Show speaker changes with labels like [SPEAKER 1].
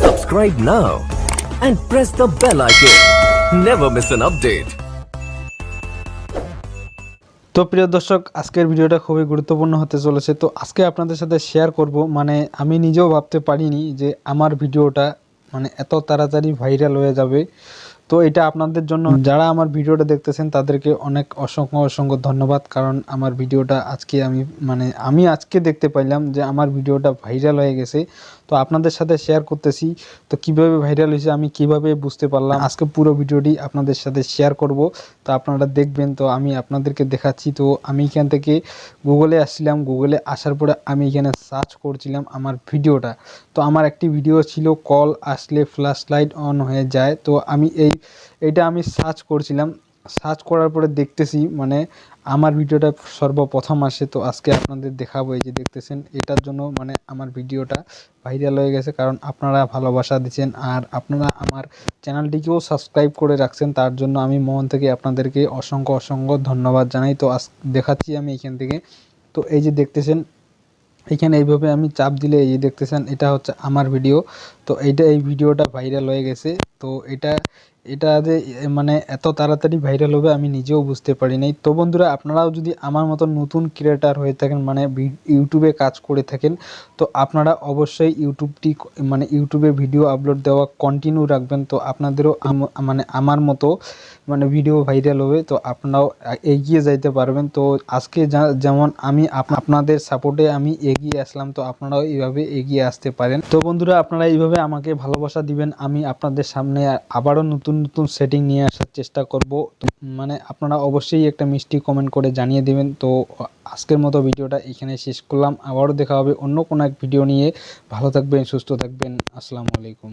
[SPEAKER 1] Subscribe now and press the bell icon. Never miss an update.
[SPEAKER 2] তো প্রিয় দর্শক, আজকের ভিডিওটা খুবই গুরুত্বপূর্ণ হতে চলেছে। তো আজকে আপনাদের সাথে শেয়ার করব, মানে আমি নিজেও ভাবতে পারিনি যে আমার ভিডিওটা মানে এত তাড়াতাড়ি ভাইরাল হয়ে যাবে। তো এটা আপনাদের জন্য, যারা আমার ভিডিওটা দেখতেছেন তাদেরকে অনেক অসংখ্য ধন্যবাদ। কারণ আমার ভিডিওটা আজকে আমি আজকে দেখতে পাইলাম যে আমার ভিডিওটা ভাইরাল হয়ে গেছে। তো আপনাদের সাথে শেয়ার করতেছি। তো কিভাবে ভাইরাল হয়েছে, আমি কিভাবে বুঝতে পারলাম, আজকে পুরো ভিডিওটি আপনাদের সাথে শেয়ার করব। তো আপনারা দেখবেন। তো আমি আপনাদেরকে দেখাচ্ছি। তো আমি এখান থেকে গুগলে আসছিলাম, গুগলে আসার পরে আমি এখানে সার্চ করছিলাম আমার ভিডিওটা। তো আমার একটি ভিডিও ছিল, কল আসলে ফ্ল্যাশ লাইট অন হয়ে যায়। তো আমি এইটা আমি সার্চ করছিলাম। সার্চ করার পরে দেখতেছি মানে আমার ভিডিওটা সর্বপ্রথম আসে। তো আজকে আপনাদের দেখাবো, এই যে দেখতেছেন, এটার জন্য মানে আমার ভিডিওটা ভাইরাল হয়ে গেছে। কারণ আপনারা ভালোবাসা দিচ্ছেন আর আপনারা আমার চ্যানেলটিকেও সাবস্ক্রাইব করে রাখছেন, তার জন্য আমি মন থেকে আপনাদেরকে অসংখ্য ধন্যবাদ জানাই। তো দেখাচ্ছি আমি এখান থেকে। তো এই যে দেখতেছেন, এখানে এইভাবে আমি চাপ দিলে এই যে দেখতেছেন, এটা হচ্ছে আমার ভিডিও। তো এই ভিডিওটা ভাইরাল হয়ে গেছে। তো এটা যে মানে এত তাড়াতাড়ি ভাইরাল হবে আমি নিজেও বুঝতে পারি নাই। তো বন্ধুরা, আপনারাও যদি আমার মতো নতুন ক্রিয়েটার হয়ে থাকেন, মানে ইউটিউবে কাজ করে থাকেন, তো আপনারা অবশ্যই ইউটিউবে ভিডিও আপলোড দেওয়া কন্টিনিউ রাখবেন। তো আপনাদেরও মানে আমার মতো মানে ভিডিও ভাইরাল হবে। তো আপনারাও এগিয়ে যাইতে পারবেন। তো আজকে যেমন আমি আপনাদের সাপোর্টে আমি এগিয়ে আসলাম, তো আপনারাও এইভাবে এগিয়ে আসতে পারেন। তো বন্ধুরা, আপনারা এইভাবে আমাকে ভালোবাসা দিবেন। আমি আপনাদের সামনে আবারও নতুন সেটিং নিয়ে আসার চেষ্টা করব। তো মানে আপনারা অবশ্যই একটা মিষ্টি কমেন্ট করে জানিয়ে দিবেন। তো আজকের মতো ভিডিওটা এখানে শেষ করলাম। আবারও দেখা হবে অন্য কোনো এক ভিডিও নিয়ে। ভালো থাকবেন, সুস্থ থাকবেন। আসসালামু আলাইকুম।